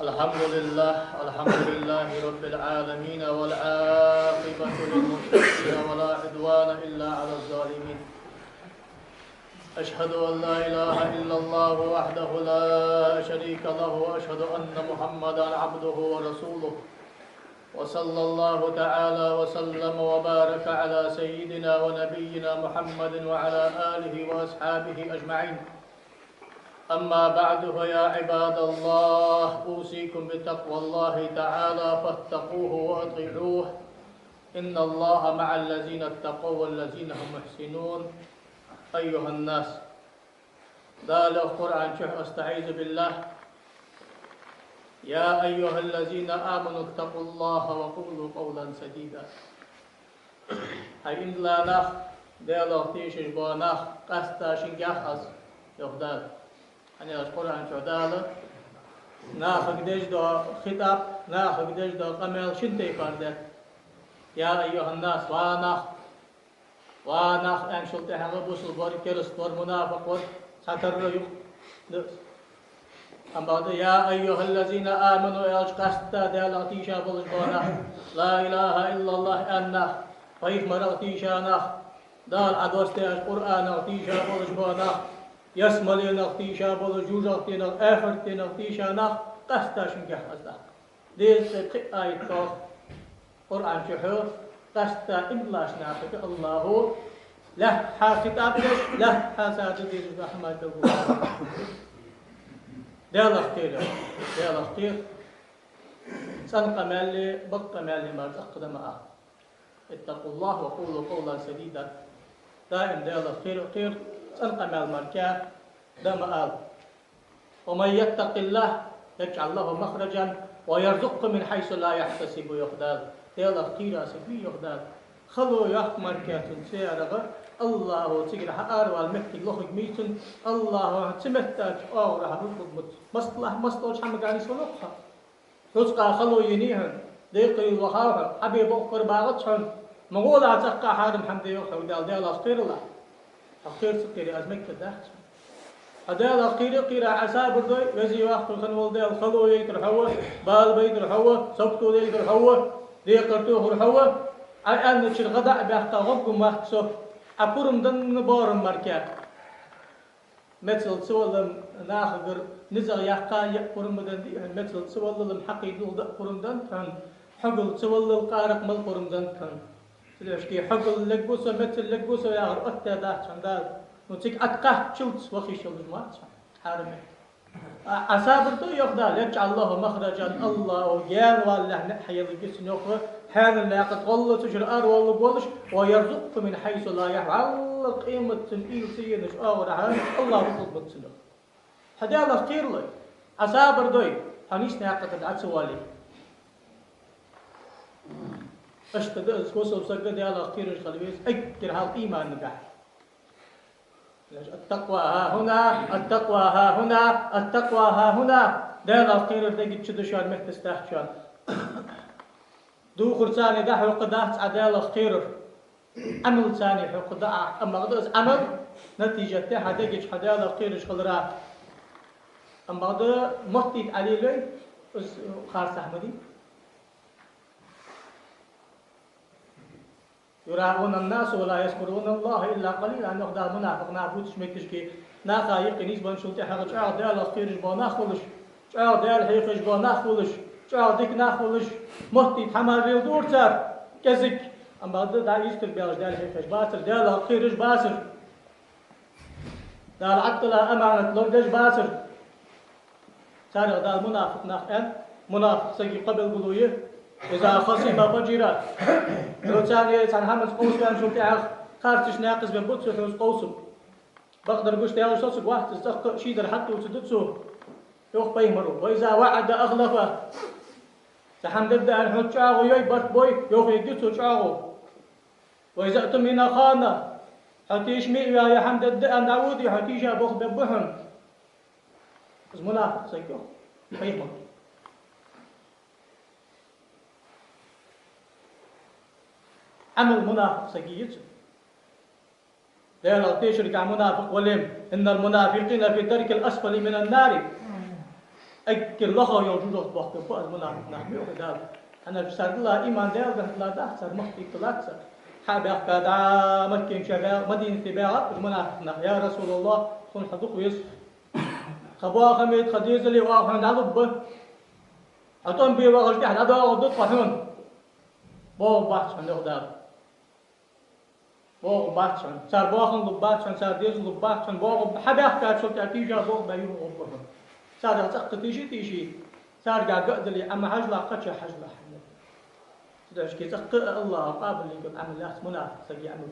الحمد لله رب العالمين والعاقبة للمتقين ولا عدوان إلا على الظالمين. أشهد أن لا إله إلا الله وحده لا شريك له وأشهد أن محمدا عبده ورسوله وصلى الله تعالى وسلم وبارك على سيدنا ونبينا محمد وعلى آله وأصحابه أجمعين. أما بعد فيا عباد الله أوصيكم بتقوى الله تعالى فاتقوه وأطيعوه إن الله مع الذين اتقوا والذين هم محسنون. أيها الناس دال القرآن شح أستعيذ بالله يا أيها الذين آمنوا اتقوا الله وقولوا قولا سديدا. هاي إن لا نخ دال اختيش بانخ قستا شنجاخس يخدال يعني القرآن شعدالة ناخذ ديج دو خطاب ناخذ ديج دو قمل شنتي فرده يا أيها الناس وانخ أن شلت حقا بوصل بور كرس بور منافق بور ساتر يق أم بعد يا أيها الذين آمنوا يا قستا ديال اغتيشا بولش بانخ لا إله إلا الله أنخ فايف مر اغتيشا نخ دال عدوستي القرآن اغتيشا بولش بانخ يسمى نغتيشا بول جوجا نغ نغتيشا نغ قستا شنجح أزدا ديز آية طاق قرآن شحور قستا إبلاش ناقك الله له حاكتاب لش له حاسات ديز رحمة الله ديال اختير سنق مالي بق مالي مرز أقدم اتقوا الله وقولوا قولا سديدا دائم ديال اختير سنق مال مركا دم آل ومن يتق الله يجعل له مخرجا ويرزقه من حيث لا يحتسب يخدال ديال اختير سبي يخدال خلو يحق مركا تنسيرغ الله تجر حقار والمكتي لخج ميتن الله تمتاج راح نطلب مصلح حمقاني سلوقها رزقا خلو ينيهن ديقي وخاها حبيب أخر باغتهم مغولا تقع حارم حمدي يخر ديال اختير الله أخير سكري أزمك تدخل هذا الأخير قيرة عساب الدوي يزي واحد خنول ده الخلو يقدر هوا بال بيقدر هوا سبتو يقدر هوا دي قرتوه هوا الآن نشر غداء بيحتى غبكم محسوب أقولم دن بارم مركب مثل سوالم ناخذ نزع يحقا يقولم بدن دي مثل سوالم حقيد ده قولم دن كان حقل سوالم قارق مل قولم دن كان ليش حقل لقبوسه مثل لقبوسه يا أتى ده شندال نتيك أتقى شلت وخي شلت ما حارمه أصابرته يخدال يجعل الله مخرجا الله وجال والله نحيي الجسم يخرج حال لا يقتل تجر أر والله بولش ويرزق من حيث لا يفعل قيمة تنقيل سينش الله يطلب بتسلو هذا الأخير له أصابرته هنيش ناقد عتسوالي أشتد وصل سجد يا الأخير الخليويس أكثر هالإيمان نجح التقوى ها هنا التقوى ها هنا التقوى ها هنا ده الأخير اللي جت شد شان مهتستحشان دو خرساني ده حق ده عدا الأخير عمل ثاني حق ده أما قدس عمل نتيجة هذا جت هذا الأخير شغل راه أما ده مهتيت عليه لي خارس أحمدي يراعون الناس ولا يذكرون الله إلا قليلا نقدر منافق نعبود شميتش كي ناقا يقينيش بنشوتي حاجة شعر ديال الأخير جبا ناخولش شعر ديال حيق جبا ناخولش شعر ديك ناخولش مهتي تحمل ريل دور تار كزك أما دا يستر بياج ديال حيق باسر ديال الأخير باسر ديال عطلة أمانة لردج باسر سارع ديال منافق ناخن منافق سيجي قبل قلويه إذا خصيب فجرا لو تاني سان حمد قوس كان شو تاع خارتش ناقص بين بوتس وحوس قوسم بقدر قوش تاع صوص واحد تزق شيدر حتى وتدتسو يوخ بيمرو وإذا وعد أغلف تحمد بدأ نحط شاغو يوي برت بوي يوخ يجتسو شاغو وإذا أتمنى خانة حتيش مي يا حمد الدأ نعودي حتيش أبوخ ببهم بس منافق سيكو بيمرو عمل منافق سجيت لأن تشرك منافق ولم إن المنافقين في الدرك الأسفل من النار أكر لخا يوجود وقت فؤاد منافق نحن يوجد أنا بسرد الله إيمان ديال ده لا ده سر مختي طلعت سر حابة كذا مكين شباب مدينة بيعة منافقنا يا رسول الله كن حدوق ويس خبوا خميت خديجة اللي واقف عند به أتون بيه وغلتي حد هذا وضد قانون بو باتشان ده بو باتشان سر باخن لباتشان سر ديز لباتشان بو حابة كذا شو تأتيجا بو بيوم أبوه سر هتسقط تيجي سر قاعد لي أما حجلا قتش حجلا تدعش كي تقرأ الله قابل يقول عمل الله منافق سجي عمل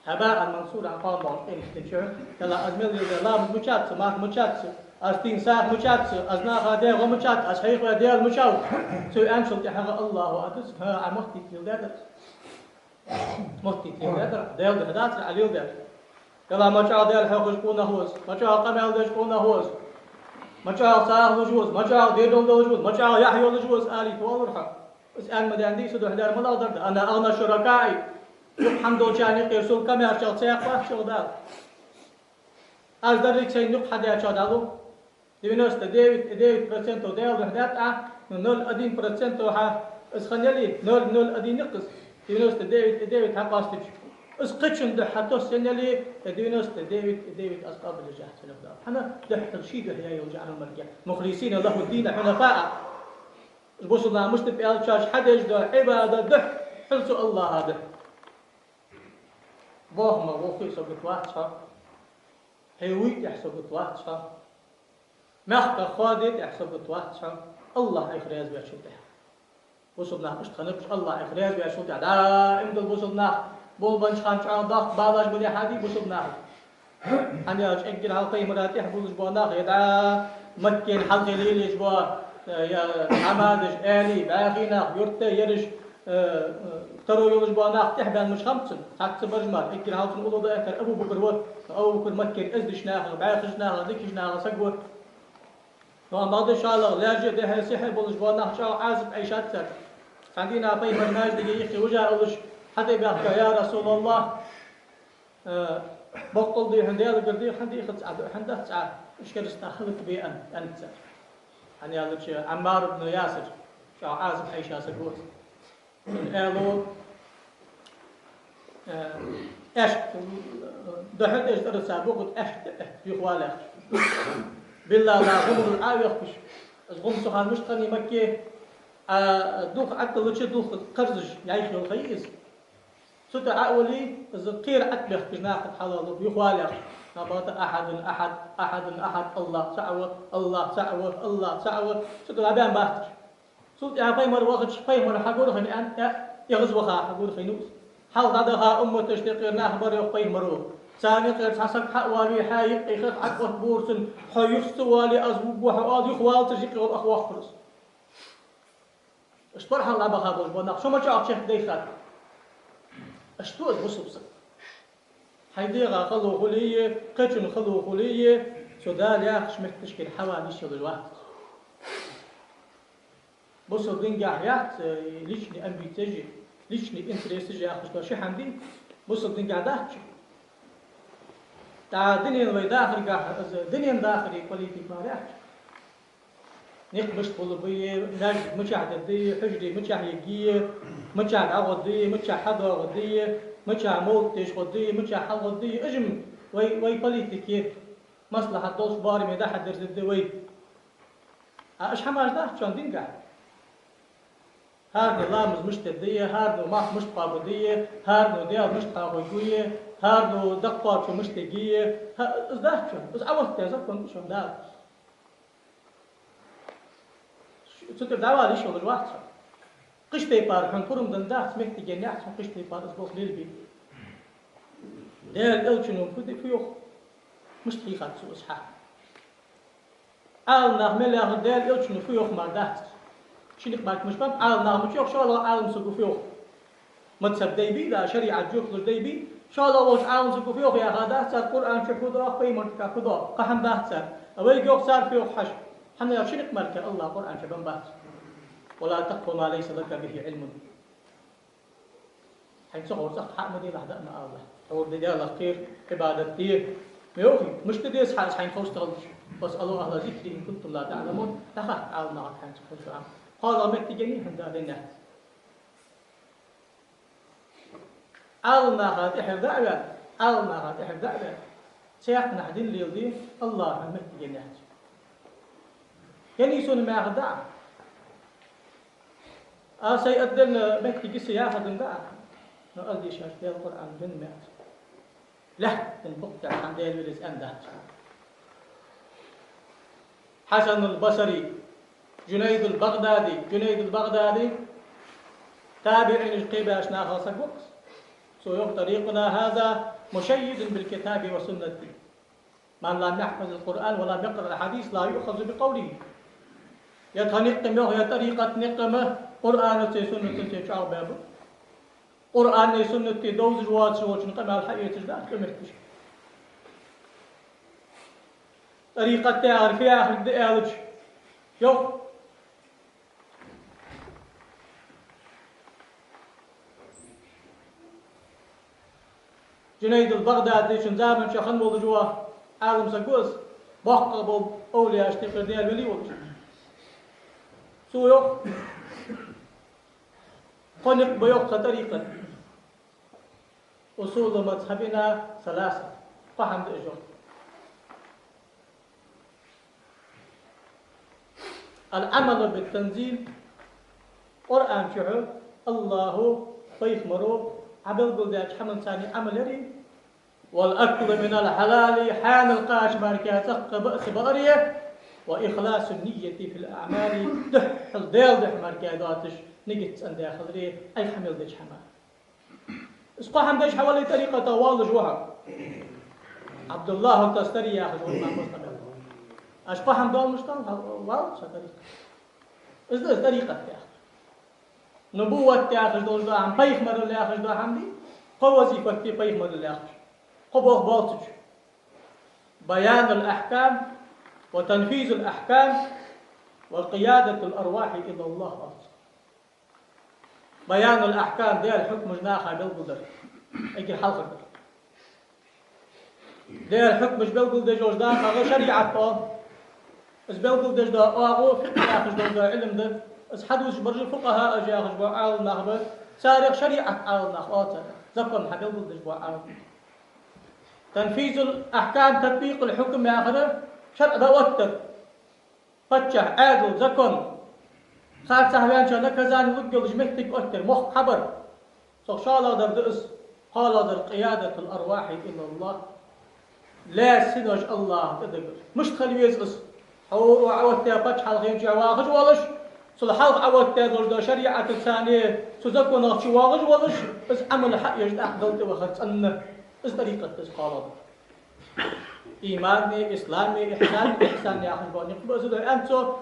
هباء المنصور عن قام بعضين تنشر يلا أزميل يلا مشات ماك مشات أستين ساق مشات أزنا خادي ومشات أشيخ وديال مشاو سو أمشل تحقق الله وأدس ها عمختي تيلدر مختي تيلدر ديال هدات على يلدر يلا مشاو ديال حقوش كونه هوس مشاو قمل ديش كونه هوس مشاو ساق لجوز مشاو ديدون لجوز مشاو يحيى لجوز آلي توالرها بس أنا مدي عندي سدوا حدار ما أقدر أنا أغنى شركائي الحمد لله جاني قيرسول كم يرجع سياق شو ده أقدر يكسين نق حدا شادالو دينوس ديفيد برسنتو ديال وحدات نول أدين برسنتو ها إسخنيلي نول أدين نقص دينوس ديفيد حقاستج إسقطشن ده حتى سنيلي دينوس ديفيد أسقاب الجاه سنبدا أنا ده ترشيد هي يوجعنا المرجع مخلصين له الدين حنفاء وصلنا مشتبه الشاش حدش ده عبادة ده حلسو الله هذا بوهما وفي سبت واحد هيويت يحسبت واحد مخت خادت يحسبت واحد الله يخرج بيشوفه وصلنا مش خنقش الله يخرج بيشوفه دائما دل وصلنا بول بنش خان شان ضغط بالاش بدي حدي وصلنا أنا أجي أنكر حلقي مراتي حبولش بونا يدا مكين حلقي ليلش بوا يا حمادش آلي باخينا يرتى يرش ترو يوش بونا تحبان مش خمسن حتى برجمار أنكر حلقي نقول ده أكر أبو بكر وقت أبو بكر مكين أزدش ناخل باخش ناخل دكش ناخل سقوة نوع بعض الشغلة لاجئ ده سحر بولش بونا شو عازب عيشات سر عندنا في برنامج دقيقة وجا أولش حتى بيحكي يا رسول الله بطل دي هندي هذا قردي هندي خد هنده ساعة إيش كده استخدمت بيه أنت يعني هذا شيء عمار بن ياسر شو عازم عيش ياسر قوت قالوا إيش دحين إيش ترى سابق إيش يخواله بالله لا غمر العاوي يخش غم سخان مش تاني مكة دوخ عتل وش دوخ قرزج يعيش الخيز ست عقولي الزقير عتبخ بجناق حلال يخواله نبات أحد الله سعوة الله سعوة ست العبان باهتر ست يا فيمر وقت فيمر حقول خني أنت يغزو خا حقول خنوس حال غدها أمة تشتقي نخبر يقيم مرو ثاني قرص حسب حوالي حايق يخف عقبه بورسن حيف سوالي أزوج وحوالي خوال تجيك والأخوة خلص اشترح الله بخابوش بناق شو ما جاء شيخ ديخات اشتوت بصبص حيديغا خلو خلية قتن خلو خلية سودال ياخش محتشكل حوالي شغل الواحد بصل دنجا حيات ليشني أمبي تجي ليشني انتريس تجي ياخش لو شي حمدي بصل دنجا داخش تا دنيا ويداخل دنيا داخلي كواليتي ماريح نقبش طلبية نجد مشاهد دي حجري مشاهد مشاهد عقدية مشاهد حدا غدية مشاهد موتش غدية مشاهد حل غدية اجم وي بوليتيكي مصلحة دوش باري ميدا حد درس دي وي اش حماش ده شون دينجا هارنو لامز مش تدية هارنو ماح مش قابضية هارنو ديال مش قابضية هارنو دقار شو مش تجية ازده شون بس عوض تيزا شون دال ستر دعوة ليش ولا الواحد قش بيبار حن كرم دندات سمعت جنيح حن قش بيبار اسبوع ليلبي ده الألشنو فدي فيوخ مش تريخات سو إصحاح عالم نعمل له ده الألشنو فيوخ ما دات شنو بعد مش فهم عالم نعمل شو شو الله عالم سو فيوخ ما تسب ديبي لا شريعة جوك لو ديبي شو الله وش عالم سو فيوخ يا هذا صار القرآن شكو درا قيمة كخدا قحم بحث صار أول جوك صار فيوخ حش حنا يا شنو مالك الله قرآن شبان بحث ولا تقف ما ليس لك به علم حين صغر صح حق مدي لحد ما الله أول بدي الله خير عبادتي ميوخي مش تدي حين خوش تغلش واسألوا أهل الذكر إن كنتم لا تعلمون تخاف عالنا عن حين تقول عام قال مت جميع دارنا عالنا خات إحب دعوة عالنا خات إحب دعوة سيحنا حدين ليودين الله مت جميع يعني يسون ما غدع سيأدن مت جس ياخذ دع نقضي شاش في القرآن بن مات لا تنبقى عن دير ولز أندات حسن البصري جنيد البغدادي تابعين القيبة أشناء خاصة بوكس سيوف طريقنا هذا مشيد بالكتاب والسنة من لا يحفظ القرآن ولا يقرأ الحديث لا يؤخذ بقوله يتنقم هي طريقة نقمة قرآن سنة تشعر بابه قرآن سنة دوز جوات شوش نقمة الحقيقة تجداد كمرتش طريقة تعرف فيها آخر دقالج يوم جنيد البغدادي شنزامن شخن بول جوا عالم سكوز بحق بول أولياء اشتقر ديال ولي ولش سو يوم خنق بيوق طريقة أصول مذهبنا ثلاثة فهم دئجور العمل بالتنزيل قرآن شعور الله فيخمرو عبل قلداج حمل ثاني عمل ري والأكل من الحلال حان القاش باركات بأس بأريه وإخلاص النية في الأعمال دح الديل دح ماركاداتش نجت أن داخل ري أي حمل دش حمل اسقى حمدش حوالي طريقة والج وها عبد الله التستري ياخذ ما مستمر أشقى حمدان مشتان والج طريقة إذا طريقة تاخذ نبوة تاخذ دول عم بيخمر اللي ياخذ ده حمدي قوة وظيفة بيخمر اللي ياخذ قبوه باطج بيان الأحكام وتنفيذ الأحكام وقيادة الأرواح إلى الله بيان الأحكام ديال حكم جناحة بالقدر أجي حلقة ديال حكم بالقدر جوجدان أغو شريعة طال إز بالقدر دا أغو فقه أخذ دا علم دا إز حدوش برجو فقهاء أجي أخذ بو عال نخبر سارق شريعة عال نخبر زكم حبيل قدر بو عال تنفيذ الأحكام تطبيق الحكم آخره شرع بوتر فتشة عادل زكم خالد سهوان شانا كزاني وقل جمهتك أكتر مخ خبر سوشالا در دئس حالا در قيادة الأرواح إلى الله لا سنج الله تدقر مش تخليويز اس حور وعوتها فتح الغيم جواغج ولش سلحاق عوتها در شريعة الثانية سوزكو ناخشي واغج ولش بس عمل حق يجد أحدلت وخلت أنه بس طريقة تسقالات إيماني إسلامي إحسان يا أخي باني بس إذا أنتو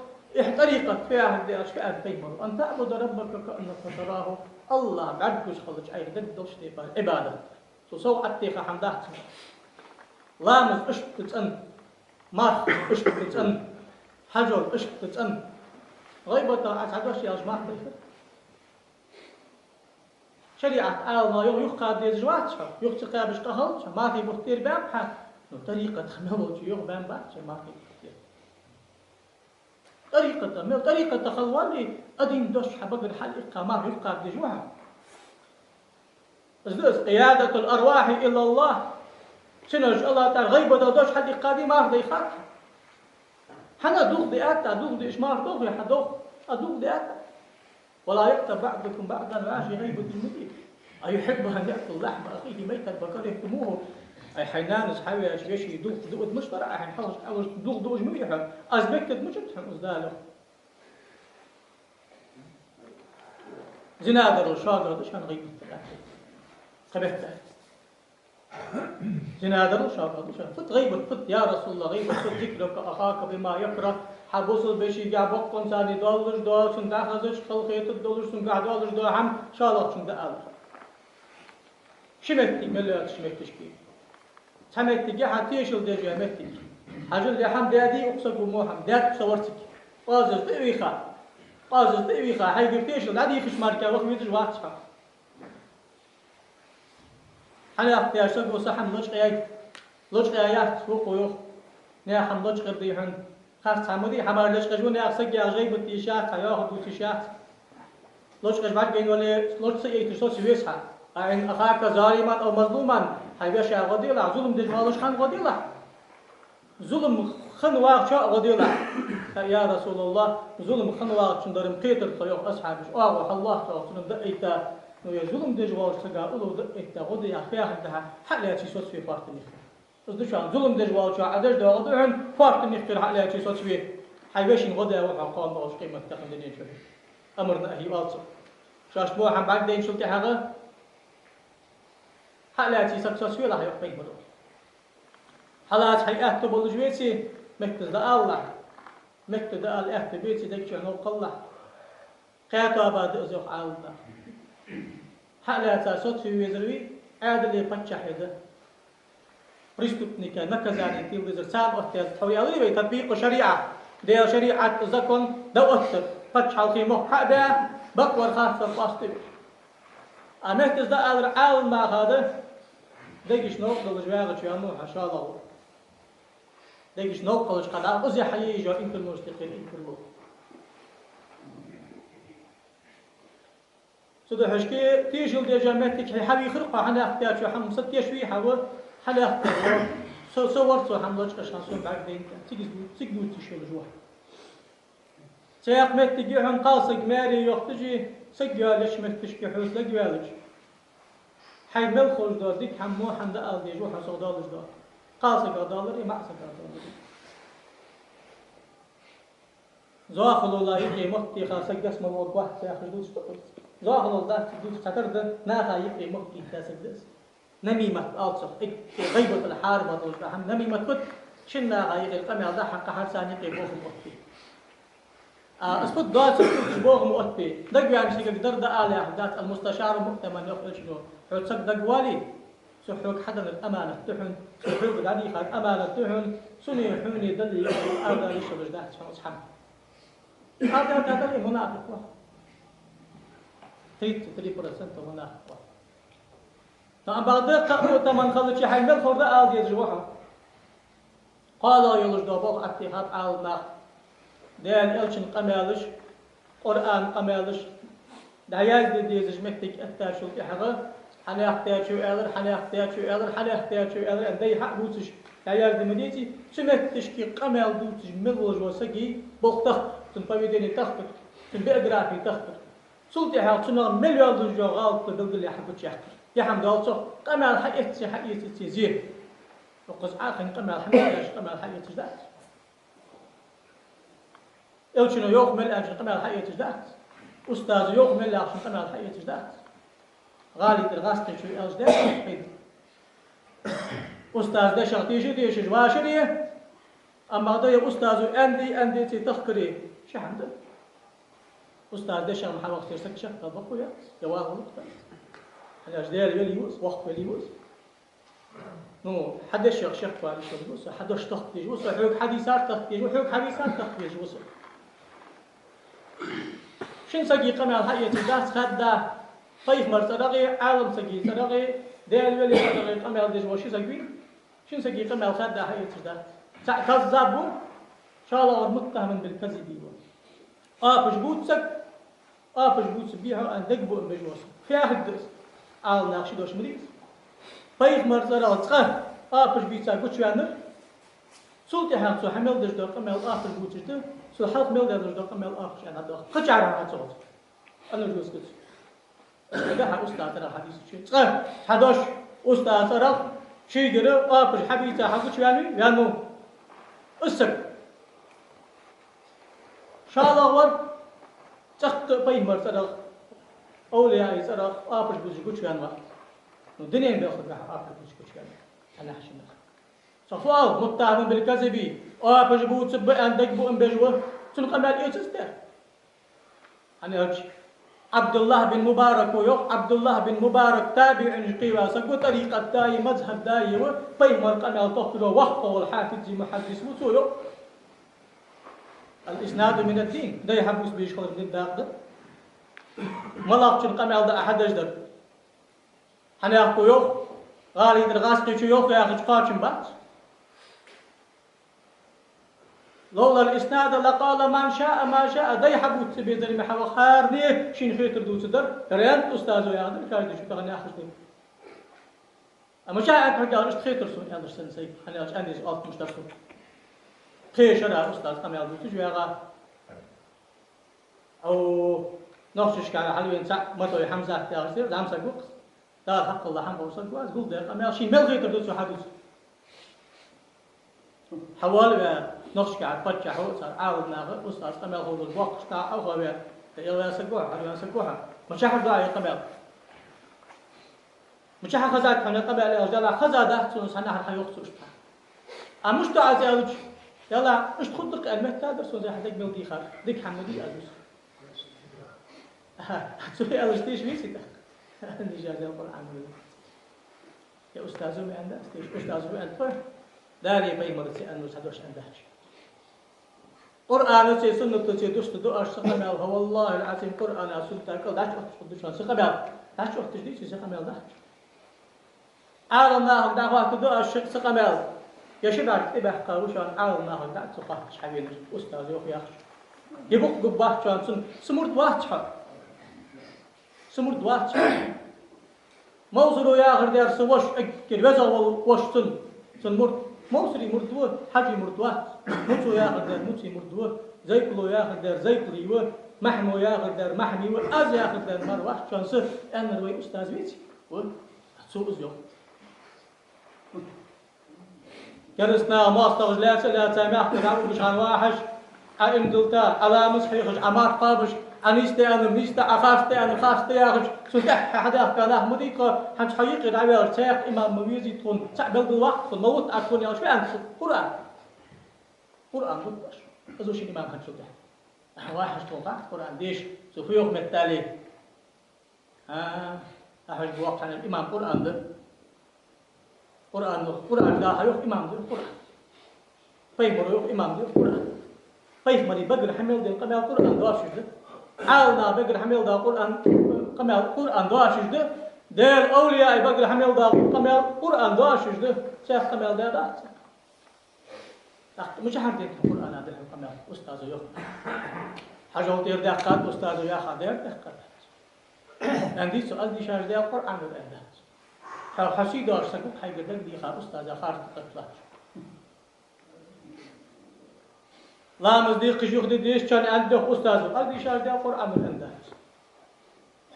طريقة فيها هدي أشياء تيمر أن تعبد ربك كأنك تراه الله بعدكش خلج أي ضد دوش تيبان عبادة سو أتيخ حمدات لامز إيش تتأن مار إيش تتأن حجر إيش تتأن غيبة أسعدوش يا جماعة بيفر شريعة آل ما يقعد يزجوات يقتقى بشقهل ما في بختير بامحة طريقة خملوش يغبان باتش ما في بختير طريقة تخلواني أدين دوش حبقر حلقة ما يقعد يزجوها إذن قيادة الأرواح إلى الله سنج الله تعالى غيبة دوش حلقة دي ما في خاك حنا دوغ دي آتا دوغ دي إشمار دوغ يا حدوغ أدوغ دي آتا ولا يقتل بعضكم بعضا وعاشي غيبة المدير أيحب أن يأكل لحم أخيه ميتا فكرهتموه أي حينان صحابي أشبيش يدوغ دوغ مشترى أحين حوش أوش دوغ دوغ مليحة أزبكت مجد حمز ذلك زنادر وشاقر دشان غيبة الثلاثة قبحت زنادر وشاقر دشان فت غيبة فت يا رسول الله غيبة فت ذكرك أخاك بما يكره حبوصل بشي قاع بقون ثاني دولش دول سن قاع خزش خلقيت الدولش سن قاع دولش دول هم شالق سن قاع شمتي مليات شمتش كي سمتي جا حتيشل دي جامتي حاجل دي حم دادي اقصد موهم داد صورتك قازز تيويخا حي قفتيشل دادي يخش ماركا وقت يدج واتشا حنا اختياشتك وصحن لوش قيايات فوق ويوخ نه حملش قردی هن خاص حمودی حمارلش قجون نه اقصى جاجي بتيشات هياخد بتيشات لوش قجبات بين ولا لوش سيئة تصوص ويسها إن أخاك ظالما أو مظلوما هيبقى شيء غديلا ظلم دجوالش خان غديلا ظلم خن واقع غديلا يا رسول الله ظلم خن واقع شندرم قيتر طيوح أصحابش الله تعالى دقيتا نو ظلم دجوالش تجا أولو دقيتا غدي أخيها عندها حلا شيء صوت في فارتني أصدقائي ظلم دجوالش عدش ده غديهن فارتني خير حلا شيء صوت في هيبقى غدا وعقام باش قيمة تقدمين شوي أمرنا هي ألصق شاش مو هم بعد دين شلتي حاجة حالاتي سكسس ولا هي قيمة حالات هي أكتب الجويتي مكتب الله مكتب الأكتب بيتي دك شنو قلة قاطع بعد أزوج عالنا حالات صوت في وزروي عادل يفتش هذا ريستوبنيكا نكزاني تيم وزر سام أختيار حوالي بيت تطبيق الشريعة ده شريعة زكون ده أكتر فتش حلقيمه حدا بقور خاصة فاستي أمهتز ده العالم ما هذا دقيش نوقل جواغ شيانو حشا الله دقيش نوقل قدام أزي حيي جو إنك المستقيم إنك المو سودا حشكي تيجل دي جامعتك هي حبي خرقة حنا اختيار شو حم ست يشوي حوا حنا اختيار صورت سو حملش كشانسون بعد دين تيجي تشيل جوا سياق متجي عن قاصق ماري يختجي سجالش متشكي حوز لجوالش حي ملخوش دار ديك حمو حمد آل يجو حسق دالش دار قاصق دالر معصق دالر زاخل الله يجي مختي خاصق جسم الوقت واحد سياخذ دوس زاخل الله دوس خطر ده ناقا يجي مختي خاصق دس نميمة أوصف غيبة الحاربة دوس بحم نميمة كت شنا غير القمع ده حق حرسان يجي بوخ مختي اسفت دوات بوغ مؤتبي دق يعني شيء قدر ده آلة أحداث المستشار المؤتمن يقول شنو حوت صق دق والي سحوك حدا الأمانة تحن سحوك دادي خاد أمانة تحن سني حوني دلي يقول أردا يشبج ده شنو صحن هذا تدلي منافق واحد 3% منافق واحد طبعا بعد مؤتمن خلص شيء حيمل خورده آل يجوها قالوا يلج دوبوغ اتحاد آل ناق ديال إلشن قمالش قرآن قمالش دعياز ديزج مكتك أتاشو إحغا حنا يحتاجو إلر حنا يحتاجو إلر حنا يحتاجو إلر أندي حق بوتش دعياز دمديتي سمكتش كي قمال دوتش ملوج وسقي بوقتخ تنطويديني تخبر تنبئقرافي تخبر سلطي حق سنغ مليون دوجو غالط بلدلي حقوش يحكر يحمد الله قمال حقيتي حقيتي زين وقز عاقن قمال حقيتي قمال حقيتي ذات إلشنو يوقمل أجل قمال حقيتي ذات أستاذ يوقمل أجل قمال حقيتي ذات غالي الغاستي شو أجداد أستاذ ده شغتيجي ديش جواشرية أما هذا أستاذ أندي تخكري شو حمد أستاذ ده شغل محاوق تيرسك شغل طبقوا يا جواه نقطة الأجداد يليوز وقت يليوز نو حدش شغ فالي شو يوز حدش تخطي يوز حوك حديثات تخطي وحوك حديثات تخطي يوز شن سقي قمال حقيقة ذات خدا طيف مرتدقي عالم سقي تدقي ديال ولي تدقي قمال ديج وشي سقي شن سقي قمال خدا حقيقة ذات كذابون شاء الله متهم بالكذب آبش بوتسك آبش بوتس بيها أن دقبو بجوس في أحد عالم ناقشي دوش مريض طيف مرتدقي تخاف آبش بيتسا قوتش يعنر سلطي حق سو حمل ديج دو قمال آبش بوتش دو سو حق ميل ديج دو قمال آبش يعني دو قجع راه صوت أنا جوز كده هذا أستاذ ترى حديث شيء صح حداش أستاذ ترى شيء كده أبرز حبيته حقول شو يعني أسر شاء الله ور تخت باي مرتدى أولياء ترى أبرز بوجود شو يعني الدنيا بيأخذ أبرز بوجود شو يعني أنا حشنا صفوة متهم بالكذب أبرز بوجود سب عندك بوم بجوا تلقى مال إيه تستر أنا أرجع عبد الله بن مبارك ويوق عبد الله بن مبارك تابع قيوا سكو طريقة داي مذهب داي وبيمر قناة تخلو وقفه والحافظ محدث وسويو الإسناد من الدين ده يحبس بيشخل من الداخل ملاقش القناة ده أحد أجدر حنا يحكو يوق غالي الغاسقي شو يوق يا أخي قاتشن بات لولا الإسناد لقال من شاء ما شاء دي حبوت بيدر محو خارني شين خيتر دو صدر ريان أستاذ وياخذ كاردي شو تغني أخذني أما شاء أكبر قال إيش خيتر سون يا درسن سي أنا إيش عندي سؤال مش درسون خير شرع أستاذ كم يالدو تجوا يا أو نفسش كان حلوين سع متى حمزة يا غسير زعم سقوق لا حق الله حمزة وصل قواز قول ده كم يالشين مل خيتر دو حدوث حوالي نفسك على فتح هو صار عاود ناقة أستاذ كم يالهو الوقت تاع أو هو يلا سقوها حلوين سقوها مش أحد داعي كم يال مش أحد خزات كم يال قبل الرجال خزادة سون سنة حيوقت وشتها أمش تعال يالج يلا إيش تخدك المهتة درسون زي حدك بلدي خار ديك حمدي أزوس سوري ألش تيش ويسي ده عندي جاهز القرآن يا أستاذ مي عندك أستاذ مي عندك داري باي مرتي أنو سدوش عندك قرآن سي سنة تسي دوست دو أش سقمل هو والله العظيم قرآن أسلت كل داش وقت قدوشان سقمل داش وقت تجديد سقمل داش عالم ناهق دعوة دو أش سقمل يا شباب تبع قاروشان عالم ناهق دعوة سقاش حبيبي أستاذ يوخ ياخش يبوق قباه شان سمرت واحد سمرت واحد موصلوا يا آخر دير سوش أكيد وزا وش سن موصلي مردوه حاجي مردوه موصلوا يا آخر دير موصي مردوه زيكلو يا آخر دير زيكليوه محمو يا آخر دير محميوه أز يا آخر دير مر واحد شان سر أنا روي أستاذ بيتي سوء زيو جلسنا ما استغل لا سامح كذا بشان واحد عين دلتا على مسحيخش عمار قابش أنيستي أنا منيستي أخافتي أنا خافتي يا أخي سنتح حدا كلاه مديكا حنش حقيقي دعوة الشيخ إمام مويزي تون تعبل بالوقت تون موت أكون يا شو أنت قرآن بدش أزوج الإمام حنش ده واحد تون قرآن ديش سوفيوك متالي أحد الوقت عن الإمام قرآن ده قرآن ده هيوك إمام ده قرآن فيمر يوك إمام ده قرآن فيف مري بقر حمل ده قبل القرآن ده شو ده عاونا بقر حمل ده قرآن قبل القرآن ده شو ده دير أولياء بقر حمل ده قبل القرآن ده شو ده شاف قبل ده مش حردين القرآن هذا قبل أستاذ يوك حاجة وتير ده قاد أستاذ يا خادر ده قاد عندي سؤال دي شاش ده القرآن ده حسي دار سكوك حيقدر دي خا أستاذ خارج تطلع لا مصدق جوخ ديش كان عنده أستاذ قال دي شاش ده القرآن عنده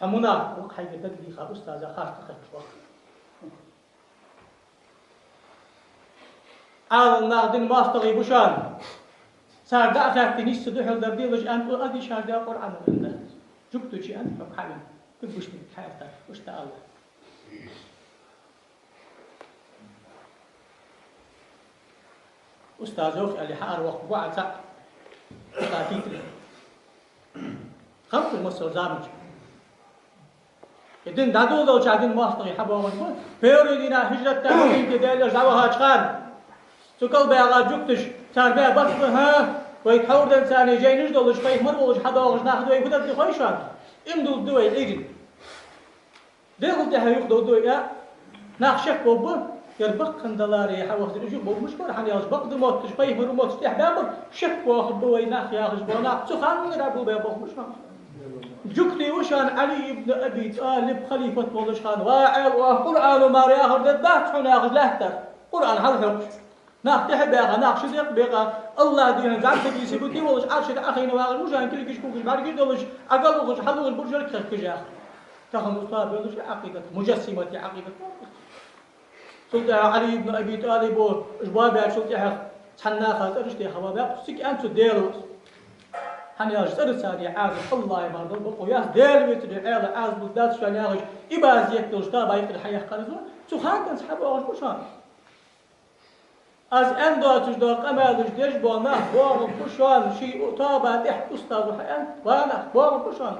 حمونا وق حيقدر دي خا أستاذ خارج تطلع عال الناقدين ما استغي بشان صار ده أخذتني سدوح الدردي لج أنت أدي شاش ده القرآن عنده جبتو شيء أنت حبيبي كيف من حياتك وش الله أستاذوك اللي حار وقت بعد ساعة تأكيد خمس المصر زامج يدين دادو لو شادين ماستر يحبوا ونقول فيريدنا هجرة تأمين كده اللي جاوها أشخان سكال بيعا جوكتش صار بيع بس ها ويتحور ده إنسان جاي نجدول وش فيه مر وش حدا وش ناخذ ويقول ده خويشان إمدو الدوي الإيجن ده قلت هياخدوا الدوي يا ناخشك بوب يربق خندلاري حوض الرجوع بوب مش كل حد يسبق دموت شفيه مر موت استح بابك شك واخد دوي ناخ ياخذ بونا سخان رابو بابك مش جكتي وشان علي بن أبي طالب خليفة مولشان واعل وقرآن وما ياخذ ده شو ناخذ لهتر قرآن حرف ناخ بيغا ناخ شديق بيغا الله دين زعمت دي سيبوتي ولش عاشد اخينا واغل وجان كل كيش كوكش بعد كده ولش اقل وش حلو البرج الكخ كجا تاخذ مصاب ولش عقيده مجسمه عقيده سلطان علي بن ابي طالب وجواب سلطان حنا خاطرش دي خوابا سك انت ديرو حنا جسر ساري عاد الله ما ضل بقياس ديل بيت عيال عاز بالذات شان ياغش ابازيك دوشتا بايت الحياه قالوا سو خاطر صحابه واش مشان از اندواتش دو قمادش ديش بونا بوغ بوشان شي طابا تحت استاذ حيان وانا بوغ بوشان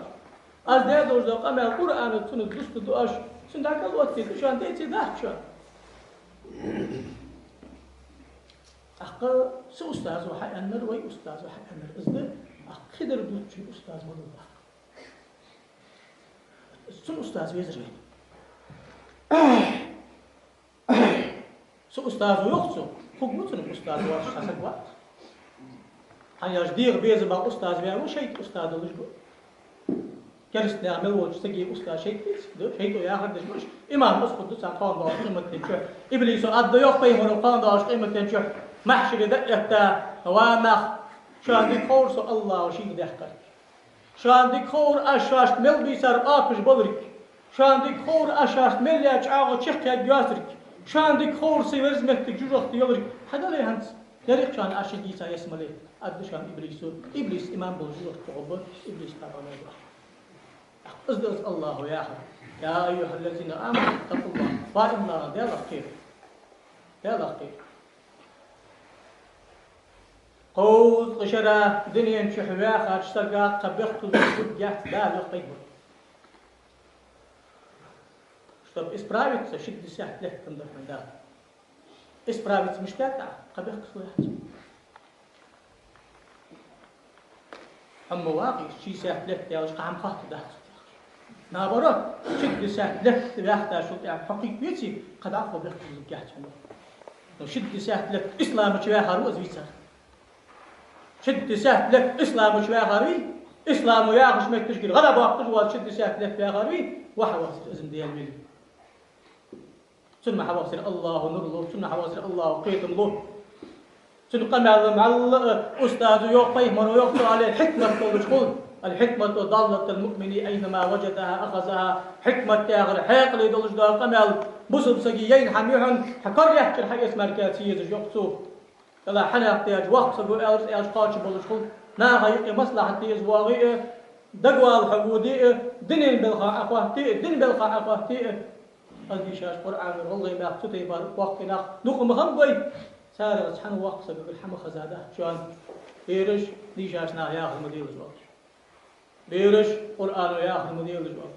از ديدوش دو قماد قرآن تنو دوست دو اش سنداك الوقت شان ديتي داحشان أخ سو أستاذ وحيان نروي أستاذ وحيان نرزد أخ خدر دوتشي أستاذ مدوبا سو أستاذ ويزرين سو أستاذ ويخصو حكمتنا الأستاذ واش حسب وقت حياش ديغ بيز با أستاذ بيا وشيء أستاذ ليش بو كرست نعمل وتستجيب أستاذ شيء شيء يا أخي مش إمام أسقط دوس عن قام باش قيمة تنشر إبليس أدى يقيم ونقام باش قيمة تنشر محشر دقة وامخ شان دي خورس الله وشيء دحكر شان دي خور أشاش مل بيسر آبش بدرك شان دي خور أشاش مل يا عاقة شيخ يا جاسرك شان دي خور سيرز مهتك جوجخ تيلرك هذا ليه هنس يريق شان أشي جيسا يسمله أدى شان إبليس إمام بوجوجخ تعبه إبليس تعبان يبرح أصدق الله يا أخي يا أيها الذين آمنوا اتقوا الله وإن الله ديال خير ديال خير قوز قشرة دنيا شحواه خارج سرقا قبخت وزود جهت لا يقيبه شطب إسبراويت شد ساحت له تنضح من دار إسبراويت مش تاتع قبخت وزود هم واقع شي ساحت له تياوش قام خاطر ده نابرا شد ساحت له تباخت شو يعني حقيقتي قد عفوا بخت وزود جهت لو شد ساحت له إسلام شواه روز ويسر شد ساحت لك إسلام شوية غربي إسلام وياغش ما تشكيل غلب وقت جوال شد ساحت لك يا غربي وحواصل إذن ديال ملي سنة حواصل الله نور الله سنة حواصل الله قيت الله سنة قمع مع الأستاذ يوقيه من يوقف عليه الحكمة تقول الحكمة ضالة المؤمن أينما وجدها أخذها حكمة تاغر حيق لي دلش دار قمع بصب سجيين حميحن حكر يحكي الحقيقة مركزية يوقفوا يلا حنا احتياج وقت سبوا إيش قاتش بلشخل ناهي مصلحة تيز واقعي دقوا الحقودي دين بالخاء أخواتي دين بالخاء أخواتي هذه شاش قرآن والله ما أخذتي بار وقتنا نقوم خمبي سارة سبحان وقت سبوا بالحم خزادة شان بيرش دي شاش ناهي آخر مدير الجواب بيرش قرآن وياخر مدير الجواب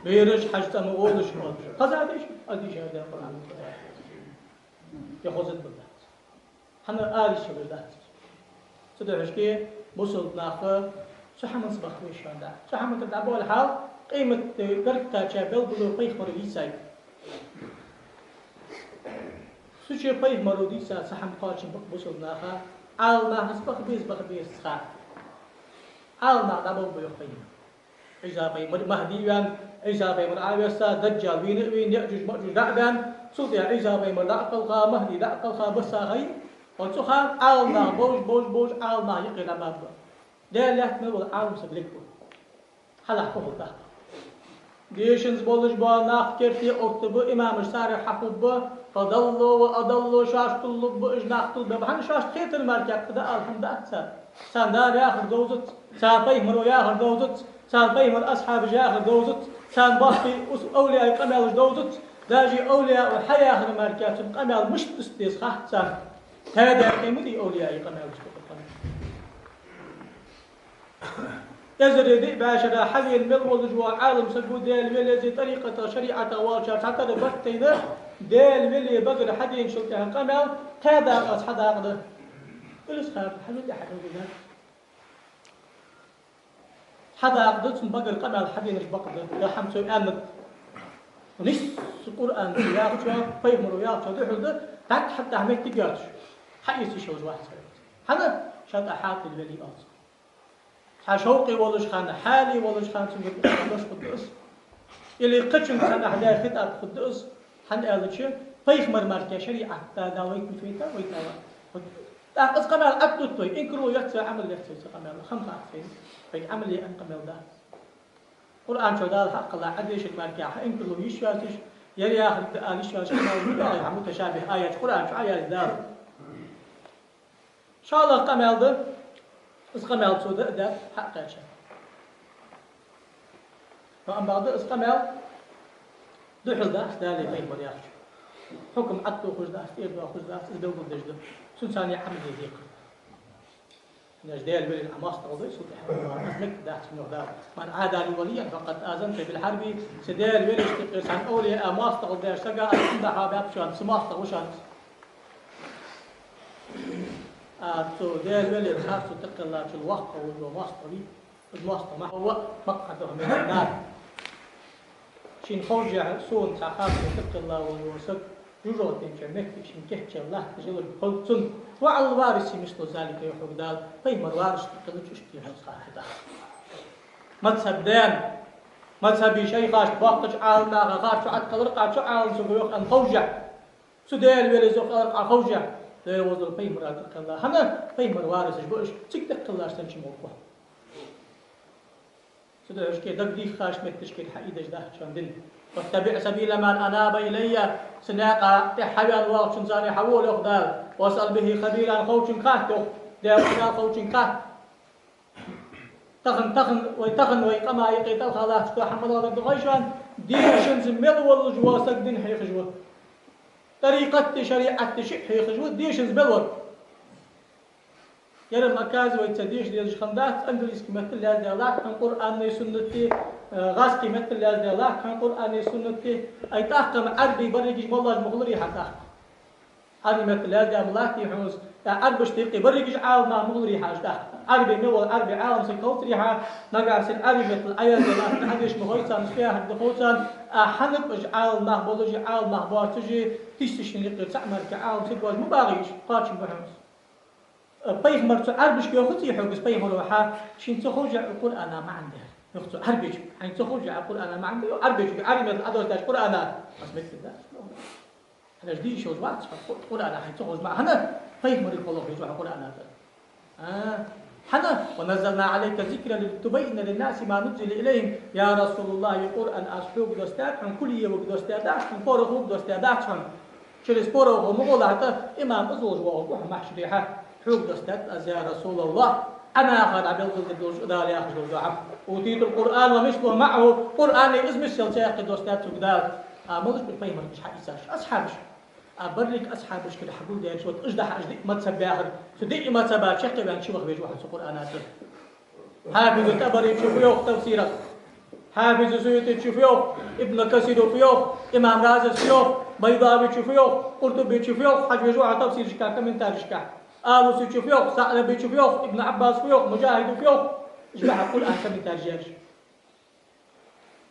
بيرش حاجة مقول الجواب خزادة هذه شاش القرآن يخوض بالله حنا آل الشباب ده صدق حشكي بوصل ناخذ شحمن صباح ويشان ده شحمن تدعبوا الحال قيمة قرطة شابل بلو قيخ مرودي ساي سوشي قيخ مرودي سا شحم قاتش بوصل ناخذ عال ناخذ بخ بيز خا عال ناخذ دعبوا بيقين إذا بيمر مهدي وان إذا بيمر عاوسا دجال وين يأجوج مأجوج دعبان صوتي إذا بيمر دعقل خا مهدي دعقل خا بس غي وتخان عالنا بوج عالنا يقين أمام ده لا تمر عالم سبلكوا حلا حقوق ده ديشنز بولش بانا كرتي أكتب إمام الشارع حقوق فضلوا وأضلوا شاش طلوا بإجناح طلوا بحن شاش خيط المركب ده الحمد أكثر سندار ياخذ دوزت سابي مرو ياخذ دوزت سابي مر أصحاب ياخذ دوزت سان باقي أولياء قمال دوزت داجي أولياء وحياة المركب قمال مش تستيس خاطر هذا كمدي أولياء قمال يزرد باشرة حذي الملول جوا عالم سجود ديال ولي طريقة شريعة والشر حتى دبرتينا ديال ولي بدر حدين شلتها قمال هذا قص حدا قدر بلس خاف حلو حدا قدر حدا قدر بقر قمال حدين بقدر يا حمسو أمد ونس القرآن يا شو فيمر يا شو ده تاك حتى عمك تجارش حيس يشوز واحد هذا شاد أحاط الولي أصلا حشوقي ولش خان حالي ولش خان سمعت قدس اللي قتشم خان أحدا خطأ قدس حن قالتش فيخمر مركز شريعة تداويت بفيتا ويتاوا أقص قمال أكتر توي إنكرو يكسر عمل يكسر قمال خمسة عفين في عمل أن قمال ده القرآن شو ده الحق الله عديش المركز إنكرو يشواسش يلي آخر الآن يشواس قمال ولا متشابه آيات القرآن شو آيات دار إن شاء الله قمال ده إس قمال سود ده حق شيء فأم بعد إس قمال دحل ده استالي غير مرياش حكم عطو خوش ده استير ده خوش ده إس دوغ دجده سنسان يحمل يديك نجدي البلد عماس تغضي سود حمل أزمك ده سنو ده من عاد لي وليا فقد آذنت بالحرب سدي البلد اشتقيس عن أولي عماس تغضي اشتقى أسنده حابب شان سماس تغوشان تو ده الولد خاصة تقل الله في الوقت والواسطة الواسطة ما هو مقعده من النار شين خرج سون تخاف تقل الله والوسط جوجوتين جمعتش كهتش الله تجول حلتن وعلى الوارث مثل ذلك يحقدال فيما الوارث تقلج اشتيها صاحبه مذهب مذهبي شيخاش باقج عالنا غاش عاد قلرقع عال زوق ان خوجع سدال ولزوق قلرقع خوجع لا وصل فيما راتك الله هنا فيما الوارث بوش تك الله سنشي موقع سدال كي دقدي خاش متشكل حقيقه ده شاندن واتبع سبيل من أناب إلي سناقا تحوي الوقت شنزاني حول يخدال واسأل به خبيرا خوشن كاهتو داونا خوشن كاه تخن ويقما يقيت الخلاص حمد الله بغيشان ديشن زمل والجواسك دين حيخجوه طريقة شريعة حيخجوه ديشن زمل يرى مكاز ويتديش ديش خندات انجليز كمثل لازم الله كان قرآن سنتي غاز كمثل لازم الله كان قرآن سنتي اي تحكم عربي بريجي والله مغلري حتى هذه مثل لازم الله يحوز عربي اشتيقي بريجي عالم مغلري حاجه عربي مول عربي عالم سكوت ريحه نقع سن عربي مثل ايات الله حدش مغيثان فيها حد خوتان حنب عالم بولوجي عالم باتجي تيشتشن لقيت تعمل كعالم سيكواز مباغيش قاتش بحوز بيغمر عربش كيوختي يحوز بيغمر وحا شين تخرج القرآن ما عنده يخطو عربش حين تخرج القرآن ما عنده عربش عربي الأدوات تاع القرآن اسمك كذا هذا جديد شو وقت القرآن حين تخرج مع هنا بيغمر الله يجوا القرآن هنا ونزلنا عليك ذكرا لتبين للناس ما نزل إليهم يا رسول الله القرآن أسحوق دوستات عن كل يوم دوستات عن فورغ دوستات عن شلس فورغ ومغول حتى إمام أزوج وأبوه محشريحة حوق دوستات يا رسول الله أنا أخذ عبد القدوس دال يأخذ الجعب أوتيت القرآن ومثله معه قرآن اسم الشلتاق دوستات سجدات ملش بالفهم مش حقيساش أصحابش أبرك أصحابش كده حقول ده شو أجدح أجدي ما تسبي آخر صدق ما تسبي شق بين شو بيجي واحد القرآنات حافظ التبري تشوف يوم تفسيره حافظ سيوطي تشوف يوم ابن كثير في يوم إمام رازي في يوم بيضاوي تشوف يوم قرطبي تشوف يوم حاج بيجي واحد تفسير شكا كم تاريخ آلوسي تشوف يوم ثعلبي تشوف يوم ابن عباس في يوم مجاهد في يوم إجمع القرآن كم تاريخ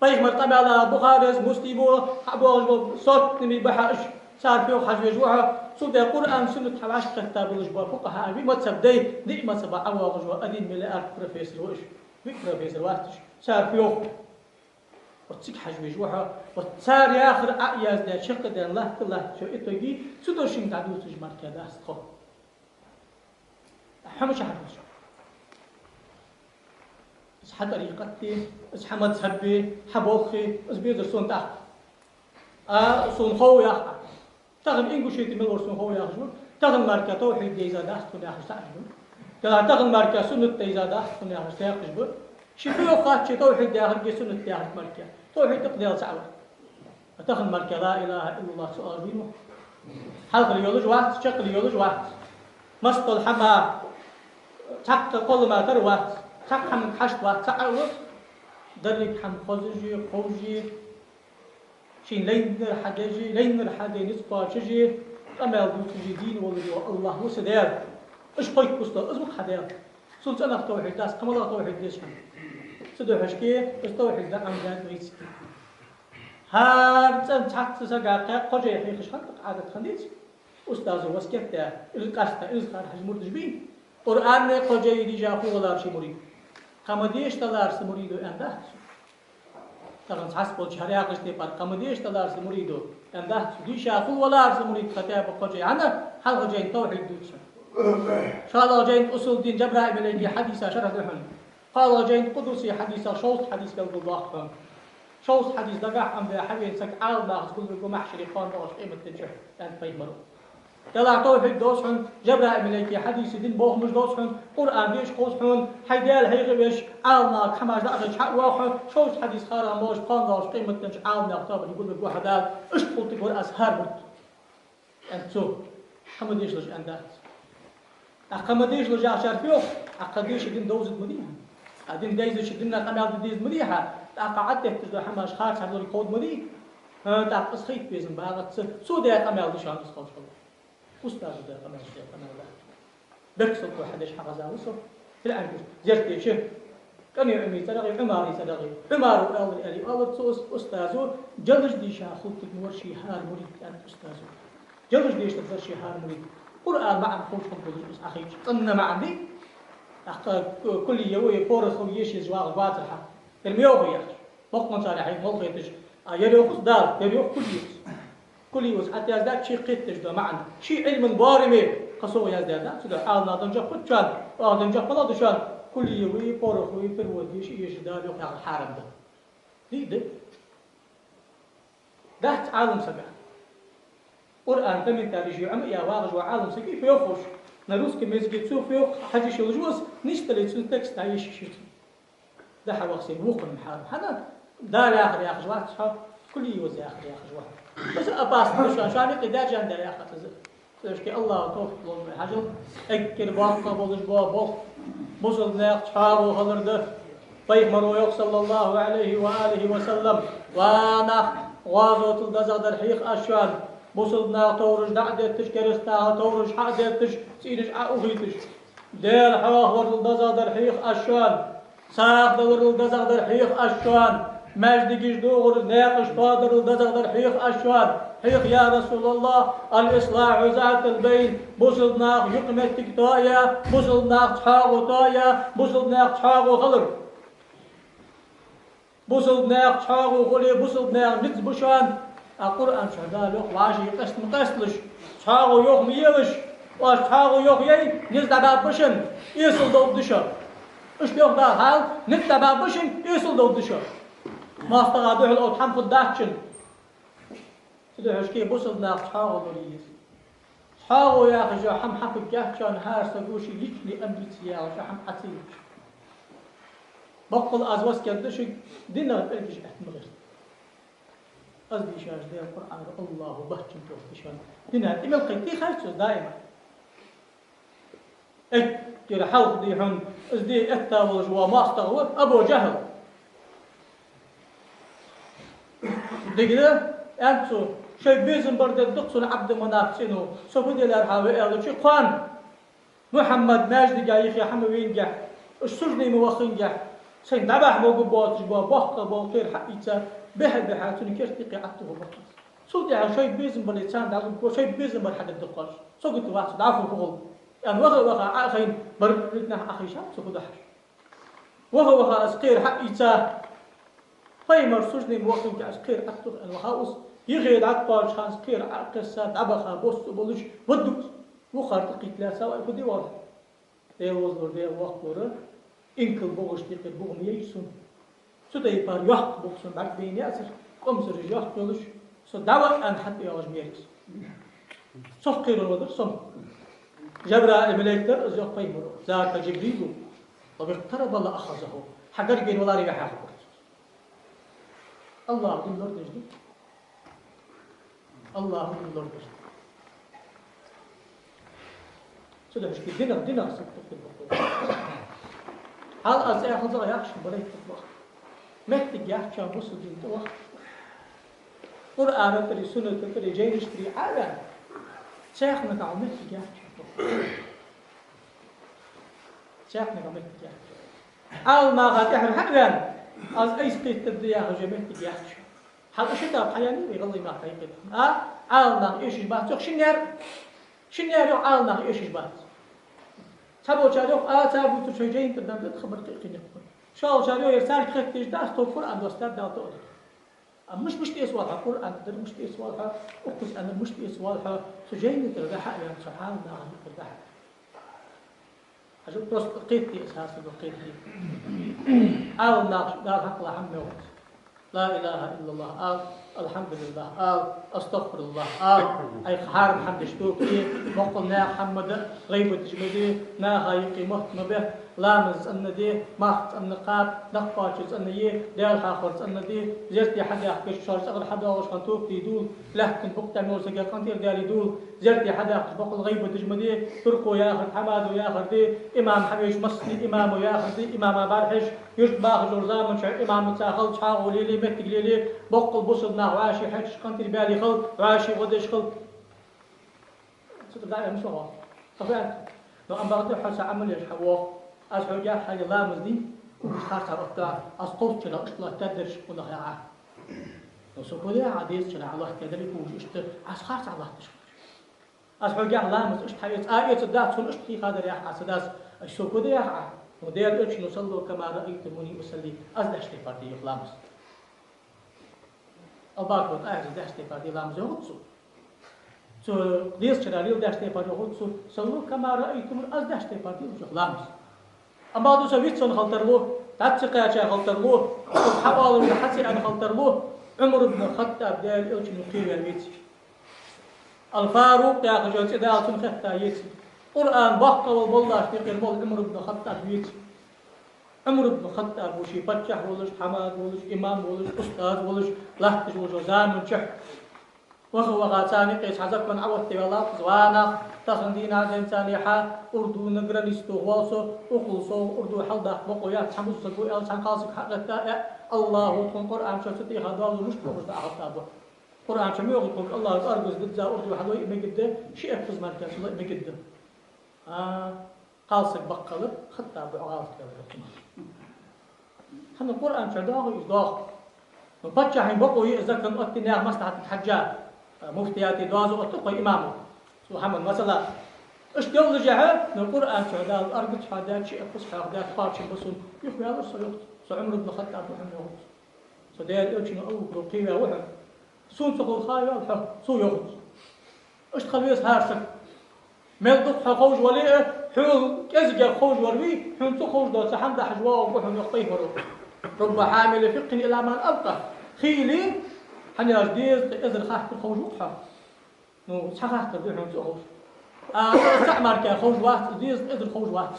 بيغمر طبعا على بخاري مسلم أبو صوت نمي بحاش صار فيه حاج بيجوها صدق القرآن سنة حواش كتاب الجبار فقهاء بما تبدي دي ما سبع أواغ جوا أدين ملأ بروفيسور وإيش بروفيسور واتش صار فيه وتسيك حاج بيجوها وتصار يا آخر أعياز ده شق ده الله الله شو إتوجي صدق شيء تعدو تجمع كذا أستخو حمش حرش إصحى طريقتي إصحى مذهبي حبوخي إصبير صون تحت صون خويا تغن إنجوشيتي من ورسون خويا خجول تغن ماركة توحيد ديزا داست كنا خش تعجبون كلا تغن ماركة سنة ديزا داست كنا خش تعجبون شفيو خاتش توحيد داخل جي سنة داخل ماركة توحيد تقدير سعوة تغن ماركة لا إله إلا الله سؤال بينه حلق اليولوج واحد شق اليولوج واحد مسط الحما تحت كل ما تروى تحت حم حشت واحد تعوض درك حم خوجي خوجي شين لين الحداجي لين الحداجي نسبة شجي أما يلدو تجي دين والله الله وسدار إيش قيد قصة أزبط حدايا سلطة أنا توحيد داس كم الله توحيد ليش هم سدوا حشكي إيش توحيد ده عم جاد ريس هاد تحت سجع قجي يحيي خشخان عادة خنديس أستاذ وسكتة القصة إزخار حجمور تجبين قرآن قجي دي جاكو ولا شيء مريد كمديش تلار سمريدو أنده تغن حسب شهريا قشتي بار كمديش تلار سمريدو أنده دي شاكو ولا سمريد كتاب قجي أنا حلق جين توحيد دوتش شال جين أصول دين جبرائيل من حديثة شرح الحن قال جين قدسي حديثة شوط حديث قلب الله شوط حديث دقاح أم بحبيب سك عال باخذ كل بيقول محشري قان باش قيمة تنجح أنت فيمرو طلع توحيد دوسحن جبرائيل ملكي حديث دين بوخ مش دوسحن قرآن بيش قوسحن حيدال هيغبش عالنا حماش دقش حق واحد شوط حديث خارا باش قان باش قيمة تنجح عالنا اختار يقول بيقول حدال ايش قلت تقول أسهار برد أنتو حمديش لج أندات أقمديش لج عشر فيوخ أقديش دين دوزد مديحة أدين دايزش ديننا قمال ديز مديحة أقعدت تجد حماش خارج على الكود مديح تاع أسخيت بيزن بعض سوداء قمال ديش عن أسخوش أستاذ ده قمال ده قمال ده بركسل كل حدش حفظه وصل في العنكش زرتي شو كان يعمي تلاقي عماري تلاقي عمار أول ألي أول أستاذه جلش ديش أخذت مورشي هار مريد أنت أستاذه جلوش ديش تفسر شيء هارموني قرآن معن خوش بلوش أخيش قلنا معني كل يوم بورس هو يشي زواج باترها الميوه يا أخي مقمن صالحين ملقي تج يريوخ دار يريوخ كل يوم حتى يزداد شيء قيتش ده معنا شيء علم بارمي قصو يزداد سده حالنا دنجا خدشان دنجا بلادشان كل يوم بورس هو يفرود يشي دار يوقع الحارم ده ده عالم سبع قرآن تمن تاريخي عم يا واغج وعالم سكي في يخش نروس كمزجت سوف يخ حاجة شلجوس نشتري سون تكست تعيش شيء ده حواسي بوق المحارم حنا دار آخر يا أخي واحد صح كل يوز يا أخي واحد بس أباس مش شو قدر جان ده يا أخي تزكي الله توفق الله حاجة أكل باقة بولش بابو بوصل ناق شعره هذا طيب مرو صلى الله عليه وآله وسلم وانا غازوة الدزغ الحيق أشوان بوصلنا تورج دعدتش كرستا تورج حدتش سينش أوهيتش دير حواه ورد الدزغ الحيق أشوان ساق دور الدزغ الحيق أشوان مجد جدوغر ناقش فادر الدزغ الحيق أشوان حيق يا رسول الله الإصلاح ذات البين بوصلنا يقمت تكتايا بوصلنا تحاغو تايا بوصلنا تحاغو خضر بوصل ناق شاغو خلي بوصل ناق نت بشان القرآن شهدا لوق واجي قسم قسلش شاغو يوق ميلش واش شاغو يوق يي نز دبا بشن يسل دو دشا اش يوق دا حال نت دبا بشن يسل دو دشا ما استغادوه الأوت حم خداتشن سيده هشكي بوصل ناق شاغو لوريس شاغو يا أخي جو حم حق جهشان هار سقوشي يجلي أمبيتيا وش حم عتيج بقول أزواج كدش دينا تركيش احتمال قصدي شاش ده القرآن الله بحكم توفتشان دينا إمام قيتي خارج دائما كده حوض ديهن ازدي التاول جوا ما استغوى أبو جهل دقيقة أنتو شيء بيزن برد الدقسون عبد منافسينو سبودي الأرحاوي قالوا شي قوان محمد ماجد جاي يخي حموين جاح السجن موخين جاح سين دبح موجود بواتش بوقت بوقير حقيقة به حاتوني كيش تقيعته بقى صوت يعني شيء بيزن بليتان دعوم كو شيء بيزن بالحد الدقاش سوقت واحد دعفو فوق يعني وغا أخين بربنا أخي شاب سوق دحر وغا أسقير حقيقة فيمر سجني موقف كأسقير أكتر الوهاوس يغير عقبال شان سقير عقسات عبخا بوست بولش ودوس وخارت قتلا سواء كدي واحد ده وزر ده وقت إنكل بوغش تيقر بوغم يجسون سو ده يبار يحق بوغسون بعد بين يأسر قمسر يحق يولش سو دعوة أن حتى يواج ميركس صف قير الوضر صم جبرائيل ملايكتر أز يحق يمرو ذاك جبريل طب اقترب الله أخذه حقر جين ولا ريح حقر الله دين لورد جديد الله دين لورد جديد سو ده مشكلة دينا سبت في البطولة هل أزاي خذ يحش بريت الوقت محتاج يحش عن وصل جنت وقت قرآن تري سنة تري جيش تري عالم شيخنا كعو محتاج يحش شيخنا كعو محتاج يحش أول ما غاد يحر حقا أز أي سقيت تبدي يحش محتاج يحش هل أشتاق حياني بيغلي ما حيقل عالنا إيش يبات شو شنيار يو عالنا إيش يبات تابو شاريو تابو تشجعين تبدأ تخبر تقيني شاو شاريو يرسال كختيش داس توفر عند أستاذ داو تقول مش تيس واضحة القرآن تدر مش تيس واضحة أقص أنا مش تيس واضحة سجين ترجح يعني سبحان الله ترجح عشان بس قيتي أساس القيتي أو نار حق الله حمد لا إله إلا الله الحمد لله أستغفر الله أي خار محمد شتوكي وقلنا محمد غيبة جمدي نا هايقي مهتم به لامز أن دي مخت أن قاب نقاش أن يه ديال حاخرت أن دي زرتي حدا يحكي شارس أغل حدا وش خنتوك يدول لكن بقطع موسيقى كنتير ديال يدول زرتي حدا يحكي بقل غيبة جمدي تركو يا أخر حماد يا أخر دي إمام حميش مصري إمام يا أخر دي إمام بارحش يشبه جرزان من شعر إمام متاخل شاغو ليلي مهتق ليلي بقل بصدنا وعاشي حج كنتير بالي خل وعاشي غدش خل ستبدأ مش واضح طبعا لو أن بغضي حاسة عمل يشحوه أسحو جاء حاجة لامز دي ومش خاصة رفتها أسطورت شلا أشتلا تدرش ولا خياعة لو سوكولي عديس شلا الله كذلك وش اشتر أس خاصة الله تشكر حوجي لامس اشتحيت آية الدات سن اشتحي قادر يا حسداس الشوكو ده يا ودير اتش نصلوا كما رأيتموني أصلي أزدشتي فردي يخلامس الباقي أزدشتي فردي لامس يغطسو سو ليس شراريل دشتي فردي يغطسو صلوا كما رأيتموني أزدشتي فردي يخلامس أما دو سويتسون خلطرلوه تاتسقيا شا خلطرلوه حوالي حسي أنا خلطرلوه عمر بن الخطاب دير اتش نقيم البيتي الفاروق يا خجوت إذا تنخطا يتي قرآن بحق والله في قرمول عمر بن الخطاب يتي عمر بن الخطاب وشي فتح ولش حماد ولش إمام ولش أستاذ ولش لحتش ولش زامن شح وهو غاتاني قيس حزق من عوضتي والله زوانا تخندينا زنساني حا أردو نقرانيستو غوصو أخلصو أردو حلدق بقويات حمد سقوي ألسان قاسك حقتا الله تكون قرآن شوستي هذا مشكلة مش أخطابه قرآن شمي يقول الله أرجوز بتزا أردو حلوي مجدة شيء أفز مركز مجدة قاسك بقلب خطاب بعغاز كذا هذا القرآن شداه يصدق بتشا هين بقوي إذا كان أتنيا مصلحة الحجاج مفتياتي دوازو أتقي إمامه سبحان الله مثلا اشتغل جهة القرآن شداه الأرجوز حدا شيء أفز حدا خارج بسون يخبي هذا الصيوط سعمر بن الخطاب محمد سدير أوتشين أو رقية وهم سون تقول خايا الحق سو يخرج اش تخليس هارسك ملدق خوج ولي حول كزجة خوج وروي حول تخوج دو سحن ده حجوا وحول يخطيه ورو رب حامل فقه إلى من أبقى خيلي حني أجديز إذن خاحت الخوج وحا نو سحاحت البيع حول تخوج استعمر كخوج واحد ديز إذن خوج واحد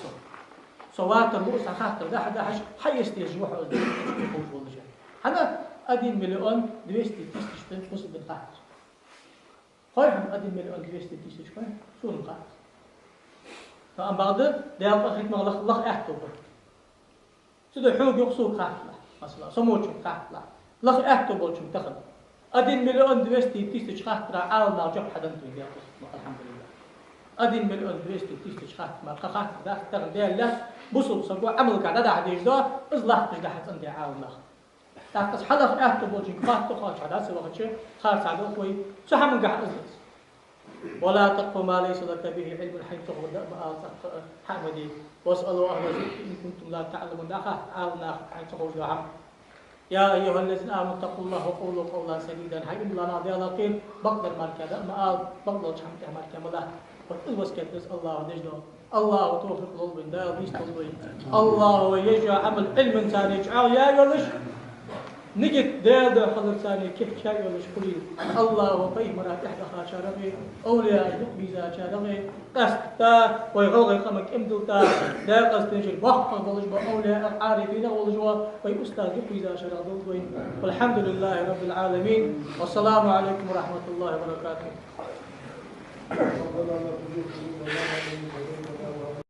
سوات الرؤوس سحاحت ده حش حيستيج وحا أجديز خوج والله أنا أدين مليون 290 فصل بالقاعد. خايفهم أدين مليون 290 شوي شو القاعد. فأم بعد ده أخذ مغلق الله أحتوبه. سيد حوج يقصو قاعد لا مثلا سموش قاعد لا الله أحتوبه شو تخل. أدين مليون 290 قاعد ترى عالنا جب حدا تريد الحمد لله. أدين مليون 290 قاعد ما قاعد ده ترى ده لا بصل سبوا عمل قاعد ده حديث ده إصلاح تجدحت عندي عالنا. تاكس حدا أهتم بوجين قات تخاش على سوى شيء خارج على خوي سهم من قاعد أزلز ولا تقف ما ليس لك به علم الحين تغرد حمدي واسألوا أهل الذكر إن كنتم لا تعلمون داخل تعالنا حين تخرج عم يا أيها الذين آمنوا اتقوا الله وقولوا قولا سديدا هاي إن لنا ذي قيل بقدر مركز ما بقدر شحمت مركز ملا وتقول كتس الله نجده الله توفق للبن دا ليش تلبي الله يجعل عمل علم ثاني يجعل يا يولش نجت دادا خلق ثاني كيف شاي ولا شكلي الله وقيه مرات إحدى خاشرمي أولياء بيزا شارمي قستا ويغلق قمك إمدلتا دا قست نجل بحق ولجوا أولياء عارفين ولجوا ويأستاذ بيزا شارمي والحمد لله رب العالمين والسلام عليكم ورحمة الله وبركاته.